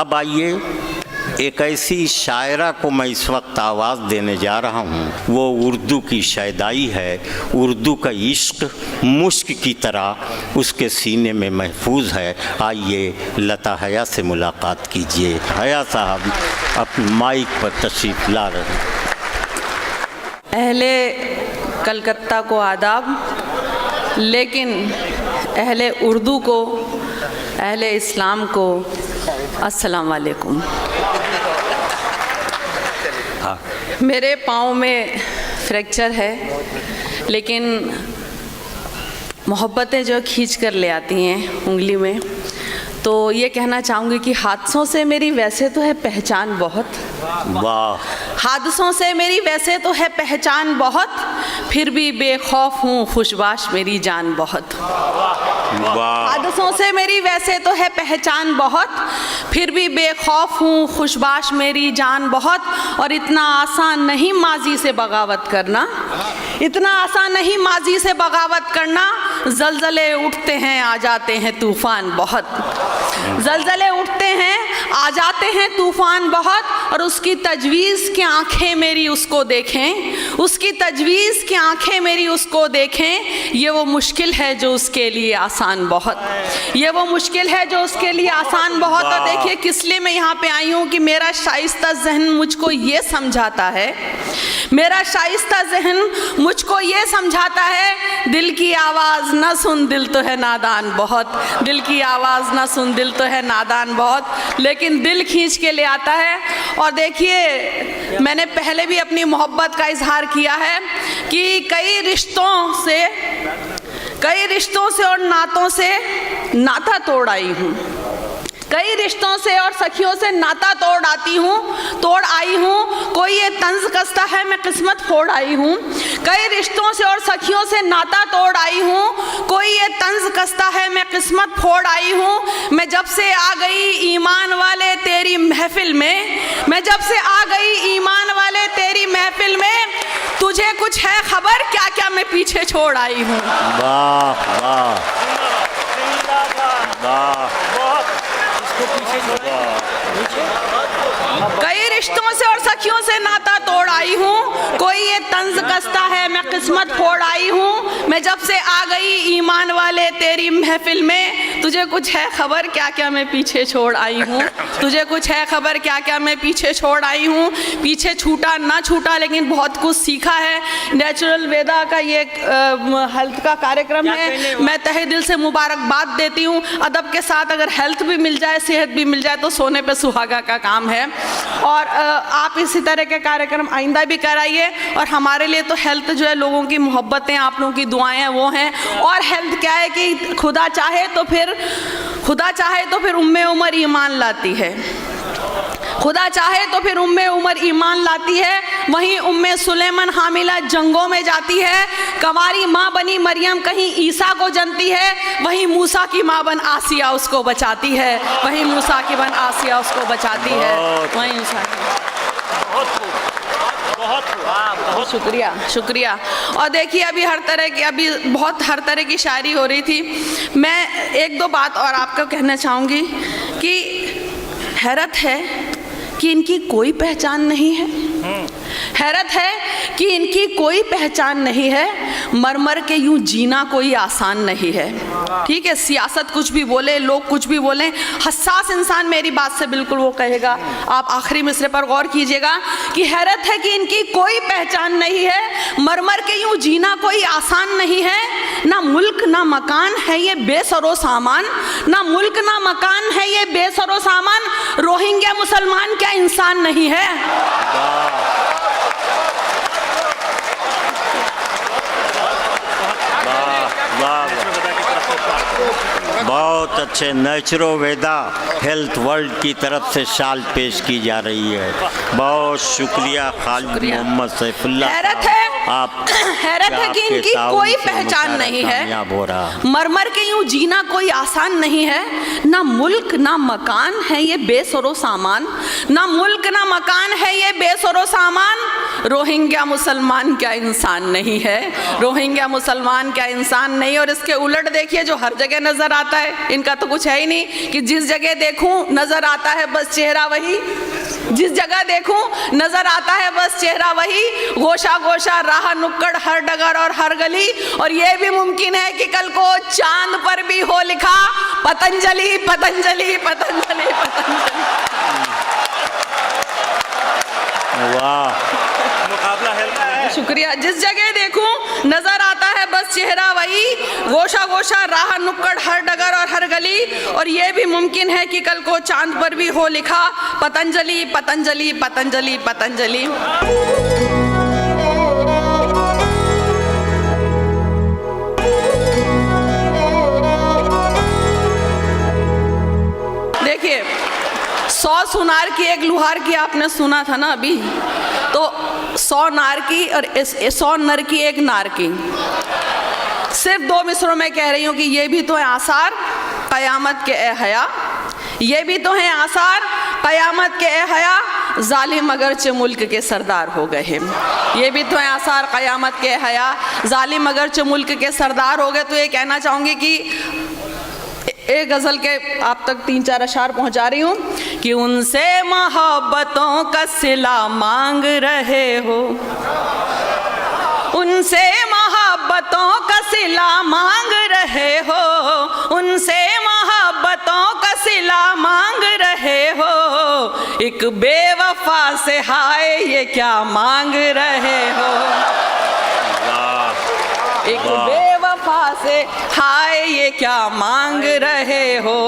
अब आइए, एक ऐसी शायरा को मैं इस वक्त आवाज़ देने जा रहा हूँ, वो उर्दू की शायदाई है। उर्दू का इश्क मुश्क की तरह उसके सीने में महफूज है। आइए लता हया से मुलाकात कीजिए। हया साहब अपने माइक पर तशरीफ़ ला रहे हैं। अहले कलकत्ता को आदाब, लेकिन अहले उर्दू को, अहले इस्लाम को अस्सलाम वालेकुम। मेरे पाँव में फ्रैक्चर है, लेकिन मोहब्बतें जो खींच कर ले आती हैं उंगली में, तो ये कहना चाहूँगी कि हादसों से मेरी वैसे तो है पहचान बहुत, वाह, हादसों से मेरी वैसे तो है पहचान बहुत, फिर भी बेखौफ हूँ खुशबाश मेरी जान बहुत। हादसों से मेरी वैसे तो है पहचान बहुत, फिर भी बेखौफ हूँ खुशबाश मेरी जान बहुत। और इतना आसान नहीं माजी से बगावत करना, इतना आसान नहीं माजी से बगावत करना। जलजले उठते हैं आ जाते हैं तूफान बहुत, जलजले उठते हैं आ जाते हैं तूफान बहुत। और उसकी तजवीज़ की आंखें मेरी उसको देखें, उसकी तजवीज़ की आंखें मेरी उसको देखें। ये वो मुश्किल है जो उसके लिए आसान बहुत, ये वो मुश्किल है जो उसके लिए आसान बहुत। और देखिए किस लिए मैं यहाँ पे आई हूँ कि मेरा शाइस्ता जहन मुझको ये समझाता है, मेरा शाइस्ता जहन मुझको ये समझाता है, दिल की आवाज़ ना सुन दिल तो है नादान बहुत, दिल की आवाज़ ना सुन दिल तो है नादान बहुत, लेकिन दिल खींच के ले आता है। और देखिए मैंने पहले भी अपनी मोहब्बत का इजहार किया है कि कई रिश्तों से और नातों से नाता तोड़ आई हूँ, कई रिश्तों से और सखियों से नाता तोड़ आई हूँ। कोई ये तंज कसता है मैं किस्मत फोड़ आई हूँ, कई रिश्तों से और सखियों से नाता तोड़ आई हूँ। कोई ये तंज कसता है मैं किस्मत फोड़ आई हूँ। मैं जब से आ गई ईमान वाले तेरी महफिल में, मैं जब से आ गई ईमान वाले तेरी महफिल में, तुझे कुछ है खबर क्या क्या मैं पीछे छोड़ आई हूँ। वाह वाह वाह। कई रिश्तों से और सखियों से नाता तोड़ आई हूँ, कोई ये तंज कसता है मैं किस्मत फोड़ आई हूँ। मैं जब से आ गई ईमान वाले तेरी महफिल में, तुझे कुछ है खबर क्या क्या मैं पीछे छोड़ आई हूँ, तुझे कुछ है खबर क्या क्या मैं पीछे छोड़ आई हूँ। पीछे छूटा ना छूटा लेकिन बहुत कुछ सीखा है। नेचुरल वेदा का ये हेल्थ का कार्यक्रम है, मैं तहे दिल से मुबारकबाद देती हूँ। अदब के साथ अगर हेल्थ भी मिल जाए, सेहत भी मिल जाए, तो सोने पे सुहागा का काम है। और आप इसी तरह के कार्यक्रम आइंदा भी कराइए। और हमारे लिए तो हेल्थ जो है लोगों की मोहब्बतें, आप लोगों की दुआएं हैं वो हैं। और हेल्थ क्या है कि खुदा चाहे तो फिर उम्मे उमर ईमान लाती है, खुदा चाहे तो फिर उम्मे उमर ईमान लाती है। वहीं उम्मे सुलेमान हामिला जंगों में जाती है, कंवारी माँ बनी मरियम कहीं ईसा को जनती है, वहीं मूसा की माँ बन आसिया उसको बचाती है, वहीं मूसा की बन आसिया उसको बचाती है, वहीं बहुत शुक्रिया। और देखिए अभी हर तरह की शायरी हो रही थी। मैं एक दो बात और आपको कहना चाहूँगी कि हैरत है कि इनकी कोई पहचान नहीं है, हैरत है कि इनकी कोई पहचान नहीं है। मर के यूं जीना कोई आसान नहीं है। ठीक है, सियासत कुछ भी बोले, लोग कुछ भी बोले, हसास इंसान मेरी बात से बिल्कुल वो कहेगा। आप आखिरी मिसरे पर गौर कीजिएगा कि हैरत है कि इनकी कोई पहचान नहीं है, मर के यूं जीना कोई आसान नहीं है। ना मुल्क ना मकान है ये बेसरो सामान, ना मुल्क ना मकान है ये बेसरो सामान। रोहिंग्या मुसलमान क्या इंसान नहीं है? बहुत अच्छे। नेचुरो वेदा हेल्थ वर्ल्ड की तरफ से शाल पेश की जा रही है। बहुत शुक्रिया खालिद मोहम्मद सैफुल्लाह। हैरत है कि इनकी कोई पहचान नहीं है। मर के यूं जीना कोई आसान नहीं है। ना मुल्क ना मकान है ये बेसरो सामान, ना मुल्क ना मकान है ये बेसरो सामान। रोहिंग्या मुसलमान क्या इंसान नहीं है, रोहिंग्या मुसलमान क्या इंसान नहीं। और इसके उलट देखिए जो हर जगह नजर आता है, इनका तो कुछ है ही नहीं कि जिस जगह देखूं नजर आता है बस चेहरा वही, जिस जगह देखूं नजर आता है बस चेहरा वही, गोशा गोशा राह नुक्कड़ हर डगर और हर गली। और ये भी मुमकिन है कि कल को चांद पर भी हो लिखा पतंजलि पतंजलि पतंजलि पतंजलि। वाह, मुकाबला है। शुक्रिया। जिस जगह देखूं नजर आता है बस चेहरा वही, गोशा गोशा राह नुक्कड़ हर डगर और हर गली। और ये भी मुमकिन है कि कल को चांद पर भी हो लिखा पतंजलि पतंजलि पतंजलि पतंजलि। देखिए 100 सुनार की एक लुहार की आपने सुना था ना अभी, तो 100 नार की और 100 नर की एक नार की। सिर्फ 2 मिसरों में कह रही हूँ कि ये भी तो है आसार कयामत के ए हया, ये भी तो है आसार कयामत के ए हया, जालिम अगरचे मुल्क के सरदार हो गए हैं। ये भी तो है आसार कयामत के हया, जालिम अगरचे मुल्क के सरदार हो गए। तो ये कहना चाहूँगी कि एक गज़ल के आप तक 3-4 अशार पहुंचा रही हूँ कि उनसे मोहब्बतों का सिला मांग रहे हो, उनसे मोहब्बतों का सिला मांग रहे हो, उनसे मोहब्बतों का सिला मांग रहे हो, एक बेवफा से हाय ये क्या मांग रहे हो, एक बेवफा से हाय ये क्या मांग रहे हो।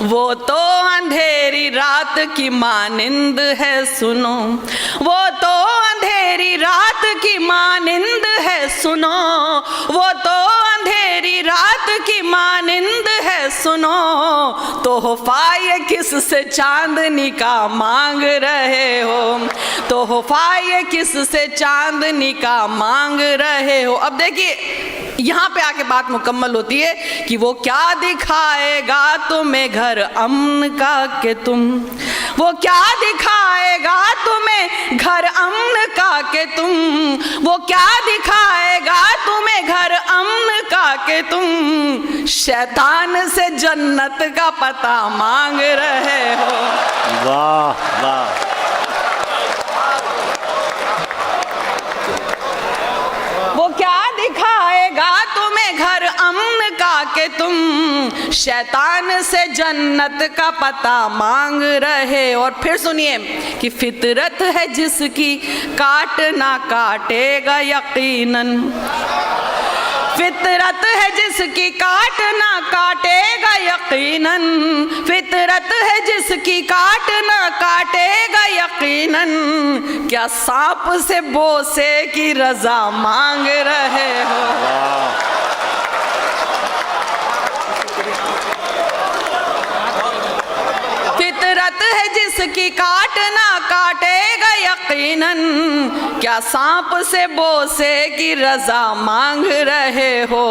वो तो अंधेरी रात की मानिंद है सुनो, वो तो अंधेरी रात की मानिंद है सुनो, वो तो अंधेरी रात की मानिंद है सुनो, तोहफा ये किससे चांदनी का मांग रहे हो, तोहफा ये किससे चांदनी का मांग रहे हो। अब देखिए यहाँ पे आके बात मुकम्मल होती है कि वो क्या दिखाएगा तुम्हें घर अमन का के तुम, वो क्या दिखाएगा तुम्हें घर अमन का के तुम, वो क्या दिखाएगा तुम्हें घर अमन का के तुम, शैतान से जन्नत का पता मांग रहे हो। वाह वाह, वो क्या दिखाएगा तुम्हें घर अमन का के तुम, शैतान से जन्नत का पता मांग रहे। और फिर सुनिए कि फितरत है जिसकी काटना काटेगा यकीनन, फितरत है जिसकी काटना काटेगा यकीनन, फितरत है जिसकी काटना काटेगा यकीनन, क्या सांप से बोसे की रजा मांग रहे हो। फितरत है जिसकी काटना काटेगा यकीनन, क्या सांप से बोसे की रजा मांग रहे हो।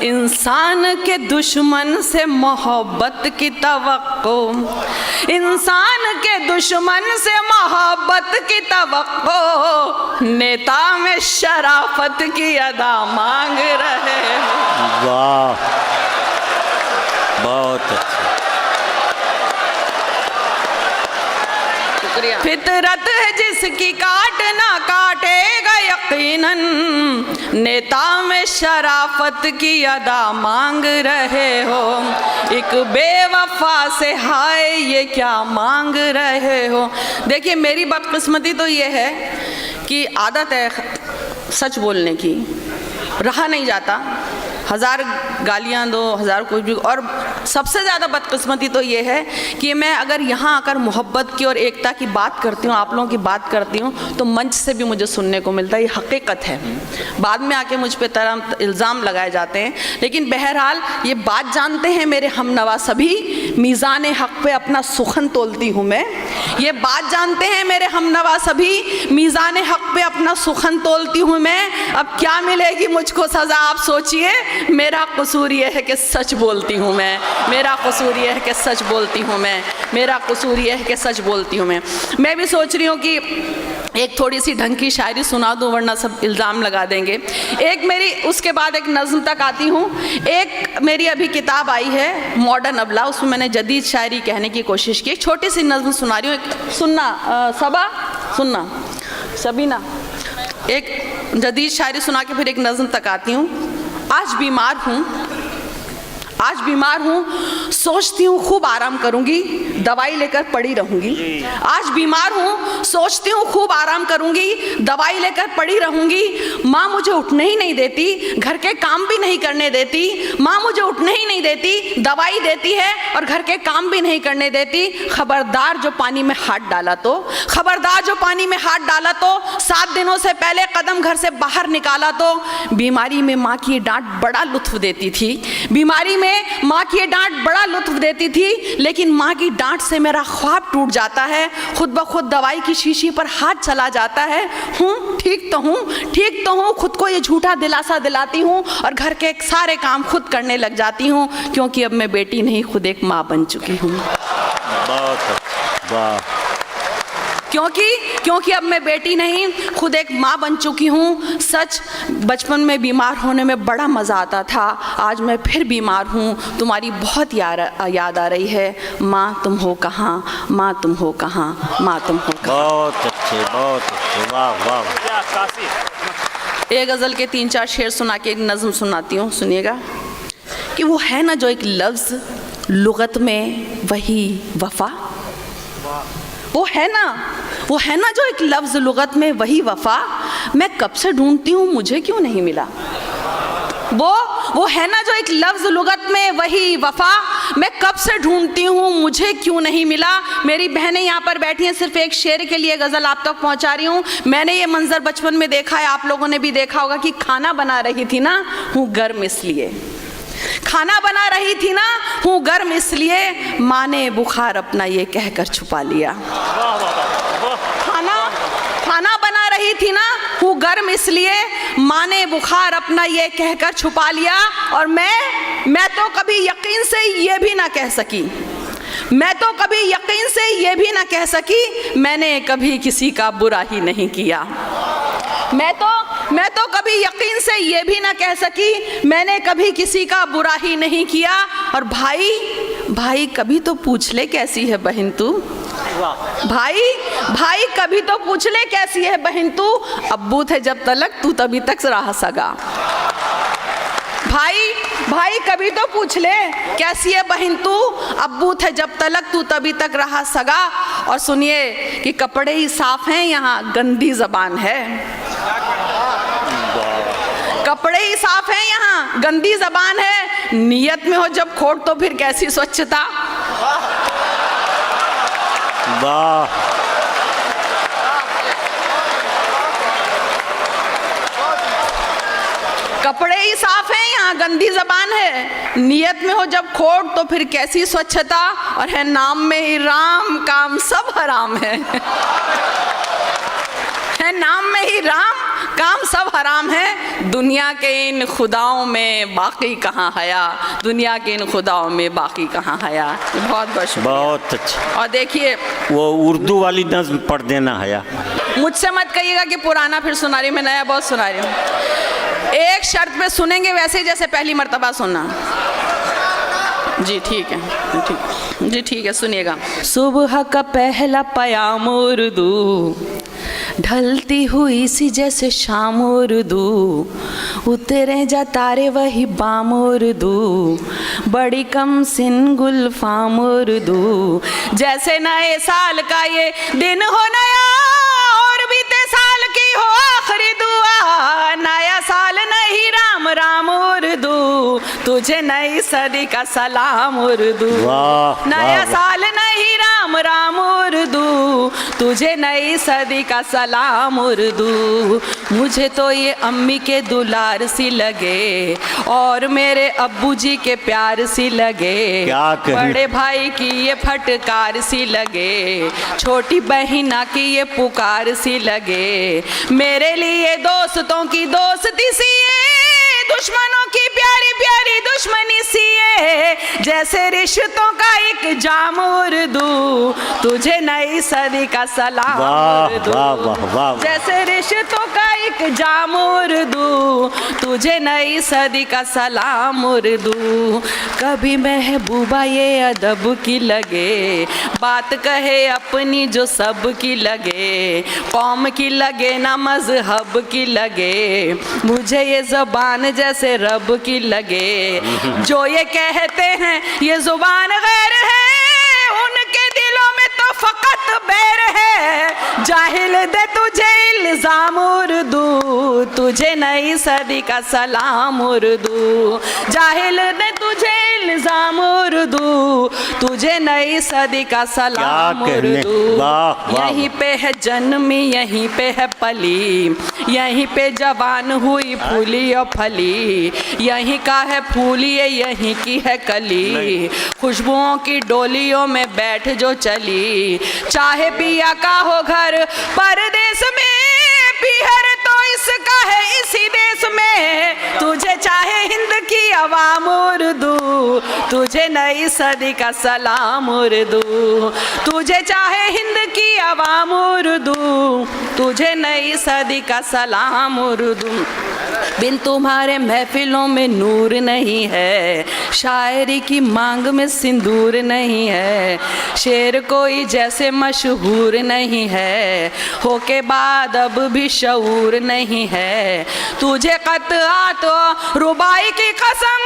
इंसान के दुश्मन से मोहब्बत की तवक्को, इंसान के दुश्मन से मोहब्बत की तवक्को, नेता में शराफत की अदा मांग रहे हो। वाह, बहुत अच्छा। फितरत है जिसकी काटना काटेगा यकीनन, नेता में शराफत की अदा मांग रहे हो, एक बेवफा से हाय ये क्या मांग रहे हो। देखिए मेरी बदकिस्मती तो ये है कि आदत है सच बोलने की, रहा नहीं जाता, 1000 गालियाँ दो, 1000 कुछ भी। और सबसे ज़्यादा बदकिस्मती तो ये है कि मैं अगर यहाँ आकर मोहब्बत की और एकता की बात करती हूँ, आप लोगों की बात करती हूँ, तो मंच से भी मुझे सुनने को मिलता है, ये हकीकत है। बाद में आके मुझ पे तरह इल्ज़ाम लगाए जाते हैं, लेकिन बहरहाल ये बात जानते हैं मेरे हमनवा सभी, मीज़ान हक़ पे अपना सुखन तोलती हूँ मैं। ये बात जानते हैं मेरे हमनवा सभी, मीज़ान हक़ पे अपना सुखन तोलती हूँ मैं। अब क्या मिलेगी मुझको सज़ा आप सोचिए, मेरा कसूर ये है कि सच बोलती हूँ मैं, मेरा कसूर ये है कि सच बोलती हूँ मैं, मेरा कसूर ये है कि सच बोलती हूँ मैं भी सोच रही हूँ कि एक थोड़ी सी ढंग की शायरी सुना दूँ वरना सब इल्ज़ाम लगा देंगे। एक मेरी, उसके बाद एक नज़्म तक आती हूँ। एक मेरी अभी किताब आई है मॉडर्न अबला, उसमें मैंने जदीद शायरी कहने की कोशिश की। एक छोटी सी नज़्म सुना रही हूँ, एक सुनना सबा, सुनना सबीना, एक जदीद शायरी सुना के फिर एक नज़्म तक आती हूँ। आज बीमार हूँ, आज बीमार हूँ, सोचती हूँ खूब आराम करूँगी, दवाई लेकर पड़ी रहूँगी। आज बीमार हूँ, सोचती हूँ खूब आराम करूँगी, दवाई लेकर पड़ी रहूँगी। माँ मुझे उठने ही नहीं देती, घर के काम भी नहीं करने देती। माँ मुझे उठने ही नहीं देती, दवाई देती है और घर के काम भी नहीं करने देती। खबरदार जो पानी में हाथ डाला तो, खबरदार जो पानी में हाथ डाला तो, 7 दिनों से पहले कदम घर से बाहर निकाला तो। बीमारी में माँ की डांट बड़ा लुत्फ देती थी, बीमारी में माँ की ये डांट बड़ा लुत्फ देती थी, लेकिन माँ की डांट से मेरा ख्वाब टूट जाता है। खुद ब खुद दवाई की शीशी पर हाथ चला जाता है। ठीक तो हूँ, ठीक तो हूँ, खुद को ये झूठा दिलासा दिलाती हूँ और घर के सारे काम खुद करने लग जाती हूँ, क्योंकि अब मैं बेटी नहीं खुद एक माँ बन चुकी हूँ। क्योंकि अब मैं बेटी नहीं खुद एक माँ बन चुकी हूँ। सच बचपन में बीमार होने में बड़ा मज़ा आता था, आज मैं फिर बीमार हूँ। तुम्हारी बहुत याद आ रही है। माँ तुम हो कहाँ, माँ तुम हो कहाँ, माँ तुम हो कहाँ। बहुत अच्छे, बहुत अच्छे, वाह वाह। एक गज़ल के 3-4 शेर सुना के एक नज़्म सुनाती हूँ, सुनिएगा। कि वो है ना जो एक लफ्ज़ लुगत में वही वफ़ा, वो है ना जो एक लफ्ज़ लुगत में वही वफ़ा, मैं कब से ढूंढती हूँ मुझे क्यों नहीं मिला। वो है ना जो एक लफ्ज़ लुगत में वही वफ़ा, मैं कब से ढूंढती हूँ मुझे क्यों नहीं मिला। मेरी बहनें यहाँ पर बैठी हैं, सिर्फ एक शेर के लिए गज़ल आप तक पहुँचा रही हूँ। मैंने ये मंज़र बचपन में देखा है, आप लोगों ने भी देखा होगा कि खाना बना रही थी ना, हूँ गर्म इसलिए, खाना बना रही थी ना, हूँ गर्म इसलिए, माँ ने बुखार अपना ये कहकर छुपा लिया। खाना बना रही थी ना, हूँ गर्म इसलिए, माँ ने बुखार अपना ये कहकर छुपा लिया। और मैं तो कभी यकीन से ये भी ना कह सकी, मैं तो कभी यकीन से ये भी ना कह सकी, मैंने कभी किसी का बुरा ही नहीं किया। मैं तो कभी यकीन से ये भी ना कह सकी, मैंने कभी किसी का बुरा ही नहीं किया। और भाई कभी तो पूछ ले कैसी है बहन तू, भाई कभी तो पूछ ले कैसी है बहन तू, अब्बू थे जब तलक तू तभी तक रहा सगा। भाई कभी तो पूछ ले कैसी है बहन तू, अब्बू थे जब तलक तू तभी तक रहा सगा। और सुनिए कि कपड़े ही साफ हैं यहाँ गंदी ज़बान है, कपड़े ही साफ हैं यहाँ गंदी ज़बान है, नियत में हो जब खोट तो फिर कैसी स्वच्छता। वाह। कपड़े ही साफ हैं यहाँ गंदी ज़बान है, नियत में हो जब खोट तो फिर कैसी स्वच्छता। और है नाम में ही राम, काम सब हराम है नाम में ही राम, काम सब हराम है। दुनिया के इन खुदाओं में बाकी कहाँ हया, दुनिया के इन खुदाओं में बाकी कहाँ हया। बहुत अच्छा। और देखिए वो उर्दू वाली नज़्म पढ़ देना हया। मुझसे मत कहिएगा कि पुराना फिर सुना रही, मैं नया बहुत सुना रही हूँ। एक शर्त पे सुनेंगे वैसे जैसे पहली मर्तबा सुनना। जी ठीक है, जी ठीक है, सुनिएगा। सुबह का पहला पयाम उर्दू, ढलती हुई सी जैसे शाम उर्दू, उतरे जा तारे वही बाम उर्दू, बड़ी कम सिन गुलफाम उर्दू, जैसे नए साल का ये दिन हो नया और बीते साल की हो आखिरी दुआ, नया साल नहीं राम राम उर्दू, तुझे नई सदी का सलाम उर्दू। नया साल नहीं राम राम उर्दू, तुझे नई सदी का सलाम उर्दू। मुझे तो ये अम्मी के दुलार सी लगे और मेरे अब्बू जी के प्यार सी लगे, बड़े भाई की ये फटकार सी लगे, छोटी बहिना की ये पुकार सी लगे, मेरे लिए दोस्तों की दोस्ती सी, दुश्मनों की प्यारी प्यारी दुश्मनी सी है, जैसे रिश्तों का एक जाम उर्दू, तुझे नई सदी का सलाम उर्दू। वाह वाह वाह। जैसे रिश्तों का एक जाम उर्दू, तुझे नई सदी का सलाम उर्दू। कभी महबूबा ये अदब की लगे, बात कहे अपनी जो सब की लगे, कौम की लगे ना मजहब की लगे, मुझे ये ज़बान जैसे रब की लगे। जो ये कहते हैं ये ज़ुबान गैर है, उनके दिलों में तो फकत बैर है। जाहिल दे तुझे इल्ज़ाम उर्दू, तुझे नई सदी का सलाम उर्दू। जाहिल दे तुझे इल्ज़ाम उर्दू, तुझे नई सदी का सलाम उर्दू। यहीं पे है जन्मी, यहीं पे है पली, यहीं पे जवान हुई फूली और फली, यहीं का है फूली यहीं की है कली, खुशबुओं की डोलियों में बैठ जो चली। चाहे पिया का हो घर परदेश में, पीहर तो इसका है इसी देश में। तुझे चाहे हिंद की अवाम उर्दू, तुझे नई सदी का सलाम उर्दू। तुझे चाहे हिंद की अवाम उर्दू, तुझे नई सदी का सलाम उर्दू। बिन तुम्हारे महफिलों में नूर नहीं है, शायरी की मांग में सिंदूर नहीं है, शेर कोई जैसे मशहूर नहीं है, हो के बाद अब भी शऊर नहीं है। तुझे कतआ तो रुबाई की कसम,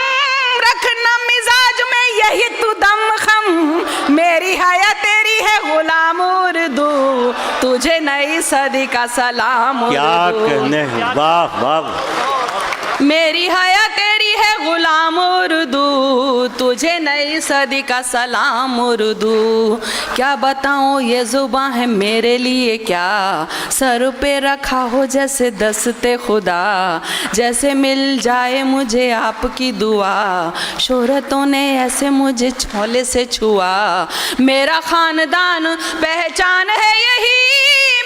रखना मिजाज में यही तू दम खम। मेरी हया तेरी है गुलाम उर्दू, तुझे नई सदी का सलाम उर्दू। क्या कहने, वाह वाह। मेरी हया तेरी है गुलाम उर्दू, तुझे नई सदी का सलाम उर्दू। क्या बताऊँ ये ज़ुबान है मेरे लिए क्या, सर पे रखा हो जैसे दस्ते खुदा, जैसे मिल जाए मुझे आपकी दुआ, शोहरतों ने ऐसे मुझे छोले से छुआ। मेरा खानदान पहचान है यही,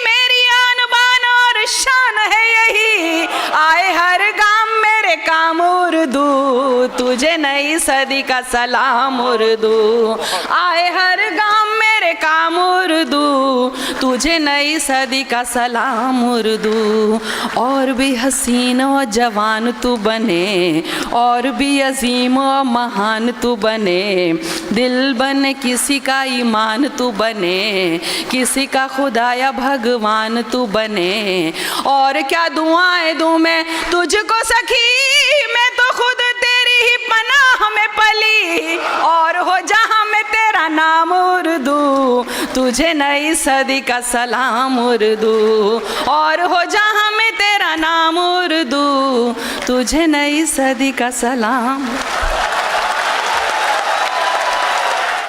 मेरी आन बान और शान है यही, आए हर गाम मेरे काम उर्दू, तुझे नई सदी का सलाम उर्दू। आए हर गाम मेरे काम उर्दू, तुझे नई सदी का सलाम उर्दू। और भी हसीन और जवान तू बने, और भी अजीम और महान तू बने, दिल बने किसी का ईमान तू बने, किसी का खुदा या भगवान तू बने। और क्या दुआएं दूं मैं तुझको सखी, मैं तो खुद तेरी ही पनाह में पली, और हो जहां में तेरा नाम उर्दू, तुझे नई सदी का सलाम उर्दू। और हो जहां में तेरा नाम उर्दू, तुझे नई सदी का सलाम।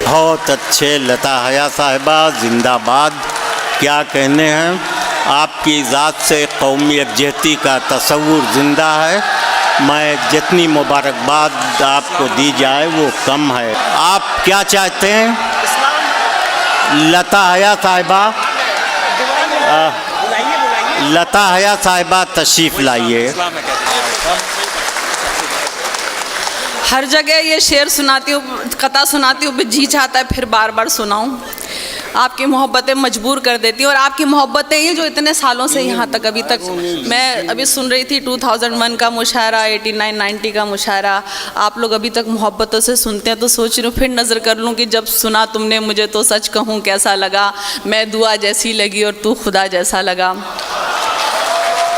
बहुत अच्छे लता हया साहिबा, जिंदाबाद। क्या कहने हैं, आपकी ज़ात से कौमी यकजहती का तसव्वुर ज़िंदा है। मैं जितनी मुबारकबाद आपको दी जाए वो कम है। आप क्या चाहते हैं लता हया साहिबा? लता हया साहिबा तशरीफ़ लाइए। हर जगह ये शेर सुनाती हूँ, कथा सुनाती हूँ, जी चाहता है फिर बार बार सुनाऊँ। आपकी मोहब्बतें मजबूर कर देती हैं, और आपकी मोहब्बतें ही जो इतने सालों से यहाँ तक अभी तक, मैं अभी सुन रही थी 2001 का मुशायरा, 89-90 का मुशायरा, आप लोग अभी तक मोहब्बतों से सुनते हैं। तो सोच रही हूँ फिर नज़र कर लूँ कि जब सुना तुमने मुझे तो सच कहूँ कैसा लगा, मैं दुआ जैसी लगी और तू खुदा जैसा लगा।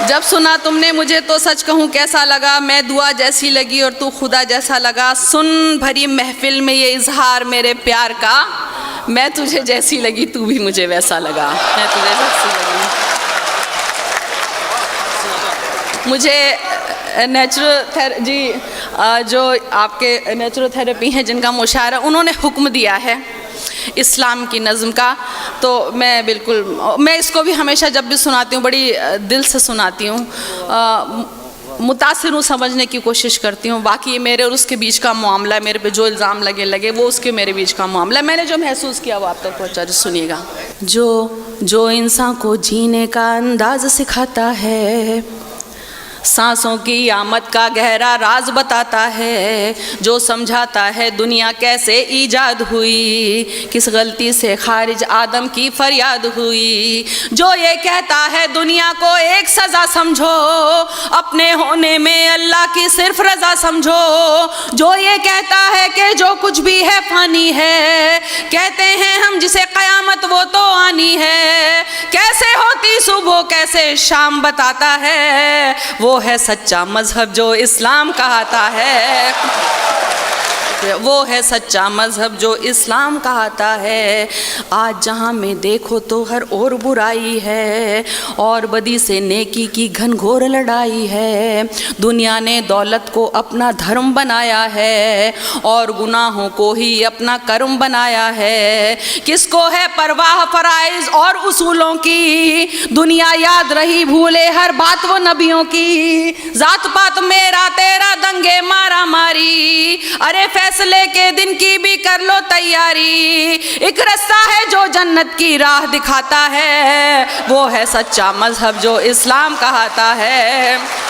जब सुना तुमने मुझे तो सच कहूँ कैसा लगा, मैं दुआ जैसी लगी और तू खुदा जैसा लगा। सुन भरी महफिल में ये इजहार मेरे प्यार का, मैं तुझे जैसी लगी तू भी मुझे वैसा लगा, मैं तुझे जैसी लगी। मुझे नेचुरोथेरेपी जी, जो आपके नेचुरोथेरेपी हैं जिनका मुशायरा, उन्होंने हुक्म दिया है इस्लाम की नज़्म का, तो मैं बिल्कुल, मैं इसको भी हमेशा जब भी सुनाती हूँ बड़ी दिल से सुनाती हूँ, मुतासिर हूँ, समझने की कोशिश करती हूँ। बाकी मेरे और उसके बीच का मामला है, मेरे पे जो इल्ज़ाम लगे वो उसके मेरे बीच का मामला है, मैंने जो महसूस किया वो आप तक पहुँचा। सुनिएगा। जो इंसान को जीने का अंदाज़ सिखाता है, सांसों की आमद का गहरा राज बताता है, जो समझाता है दुनिया कैसे ईजाद हुई, किस गलती से खारिज आदम की फरियाद हुई। जो ये कहता है दुनिया को एक सज़ा समझो, अपने होने में अल्लाह की सिर्फ रज़ा समझो। जो ये कहता है कि जो कुछ भी है फ़ानी है, कहते हैं हम जिसे क़यामत वो तो आनी है। कैसे होती सुबह कैसे शाम बताता है, वो है सच्चा मजहब जो इस्लाम कहता है। वो है सच्चा मजहब जो इस्लाम कहता है। आज जहाँ में देखो तो हर और बुराई है, और बदी से नेकी की घनघोर लड़ाई है। दुनिया ने दौलत को अपना धर्म बनाया है, और गुनाहों को ही अपना कर्म बनाया है। किसको है परवाह फराइज और उसूलों की, दुनिया याद रही भूले हर बात वो नबियों की। जात पात मेरा तेरा दंगे मारा मारी, अरे फैसले के दिन की भी कर लो तैयारी। एक रास्ता है जो जन्नत की राह दिखाता है, वो है सच्चा मजहब जो इस्लाम कहता है।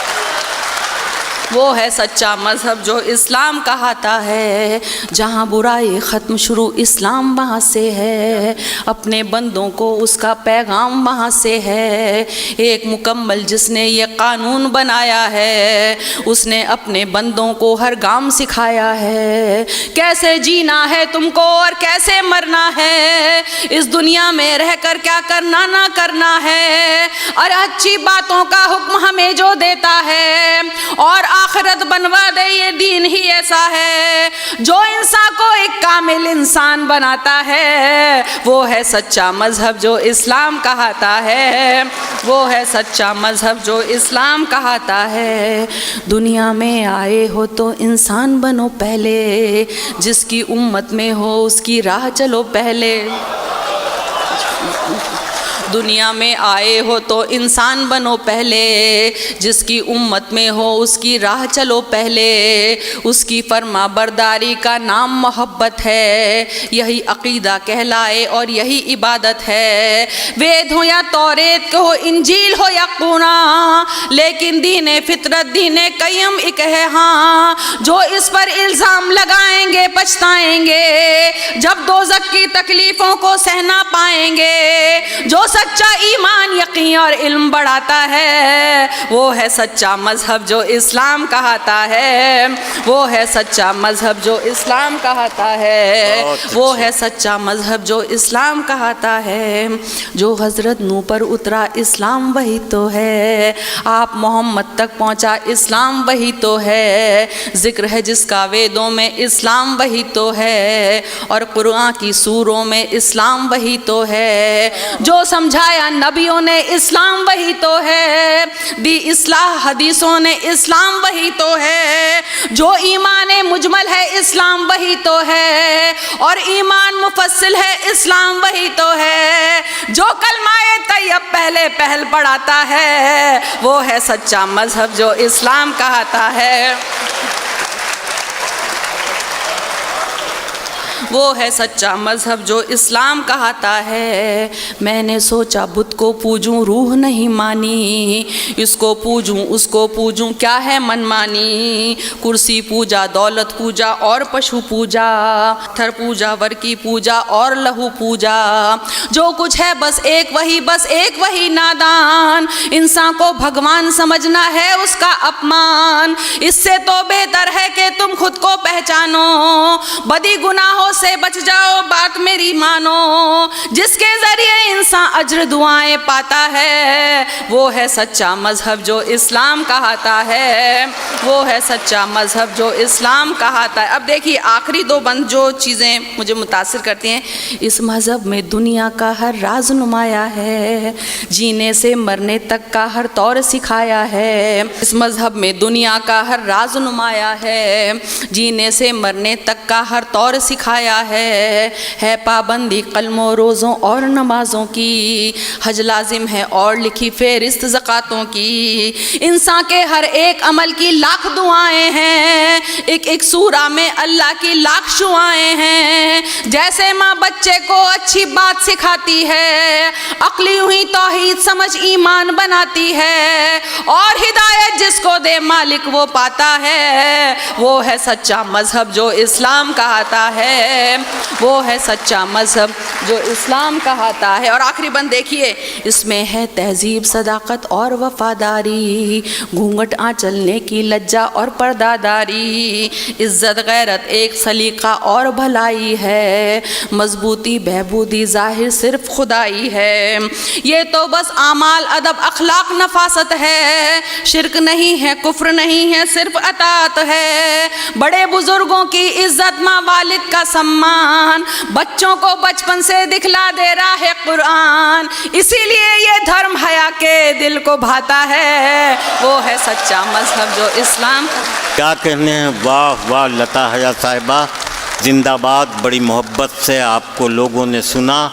वो है सच्चा मजहब जो इस्लाम कहता है। जहाँ बुराई ख़त्म शुरू इस्लाम वहाँ से है, अपने बंदों को उसका पैगाम वहाँ से है। एक मुकम्मल जिसने ये कानून बनाया है, उसने अपने बंदों को हर गाम सिखाया है। कैसे जीना है तुमको और कैसे मरना है, इस दुनिया में रहकर क्या करना ना करना है। और अच्छी बातों का हुक्म हमें जो देता है, और आखिरत बनवा दे ये दीन ही ऐसा है, जो इंसान को एक कामिल इंसान बनाता है। वो है सच्चा मजहब जो इस्लाम कहता है। वो है सच्चा मजहब जो इस्लाम कहता है। दुनिया में आए हो तो इंसान बनो पहले, जिसकी उम्मत में हो उसकी राह चलो पहले। दुनिया में आए हो तो इंसान बनो पहले, जिसकी उम्मत में हो उसकी राह चलो पहले। उसकी फर्मा बरदारी का नाम मोहब्बत है, यही अकीदा कहलाए और यही इबादत है। वेद हो या तौरेत हो, इंजील हो या कुरान, लेकिन दीने फितरत दीने कय्यम एक है। हाँ, जो इस पर इल्ज़ाम लगाएंगे पछताएंगे, जब दोज़ख की तकलीफ़ों को सहना पाएंगे। जो सच्चा ईमान यकीन और इल्म बढ़ाता है, वो है सच्चा मजहब जो इस्लाम कहता है। वो है सच्चा मजहब जो इस्लाम कहता है। वो है सच्चा मजहब जो इस्लाम कहता है। जो हज़रत नूह पर उतरा इस्लाम वही तो है, आप मोहम्मद तक पहुँचा इस्लाम वही तो है। ज़िक्र है जिसका वेदों में इस्लाम वही तो है, और कुरान की सूरों में इस्लाम वही तो है। जो समझाया नबियों ने इस्लाम वही तो है, दी इस्लाह हदीसों ने इस्लाम वही तो है। जो ईमान मुजमल है इस्लाम वही तो है, और ईमान मुफस्सिल है इस्लाम वही तो है। जो कलमाए तैयब पहले पहल पढ़ाता है, वो है सच्चा मजहब जो इस्लाम कहता है। वो है सच्चा मजहब जो इस्लाम कहता है। मैंने सोचा बुत को पूजूं रूह नहीं मानी, इसको पूजूं उसको पूजूं क्या है मनमानी। कुर्सी पूजा दौलत पूजा और पशु पूजा, थर पूजा वर की पूजा और लहू पूजा। जो कुछ है बस एक वही नादान, इंसान को भगवान समझना है उसका अपमान। इससे तो बेहतर है कि तुम खुद को पहचानो, बदी गुनाहों से बच जाओ बात मेरी मानो। जिसके जरिए इंसान अज्र दुआएं पाता है, वो है सच्चा मजहब जो इस्लाम कहता है। वो है सच्चा मजहब जो इस्लाम कहता है। अब देखिए आखिरी दो बंद जो चीज़ें मुझे मुतासिर करती हैं, इस मजहब में दुनिया का हर राज नुमाया है, जीने से मरने तक का हर तौर सिखाया है। इस मजहब में दुनिया का हर राज नुमाया है, जीने से मरने तक का हर तौर सिखाया फरमाया है पाबंदी कलमों रोज़ों और नमाज़ों की, हज लाजिम है और लिखी फेरिस्त ज़कातों की, इंसान के हर एक अमल की लाख दुआएं हैं, एक एक सूरा में अल्लाह की लाख शुआएं हैं। जैसे माँ बच्चे को अच्छी बात सिखाती है, अक्ली हुई तौहीद समझ ईमान बनाती है, और हिदायत जिसको दे मालिक वो पाता है, वो है सच्चा मजहब जो इस्लाम कहता है, वो है सच्चा मजहब जो इस्लाम कहता है। और आखिरी बंद देखिए, इसमें है तहजीब सदाकत और वफादारी, घूंघट आंचलने की लज्जा और पर्दादारी, इज्जत गैरत एक सलीका और भलाई है, मजबूती बहबूदी जाहिर सिर्फ खुदाई है। ये तो बस आमाल अदब अखलाक नफासत है, शिरक नहीं है कुफ्र नहीं है सिर्फ अतात है, बड़े बुजुर्गों की इज्जत माँ वालिद का सम्मान, बच्चों को बचपन से दिखला दे रहा है कुरान, इसीलिए ये धर्म हया के दिल को भाता है, वो है सच्चा मजहब जो इस्लाम। क्या कहने हैं, वाह वाह लता हया साहिबा, जिंदाबाद। बड़ी मोहब्बत से आपको लोगों ने सुना।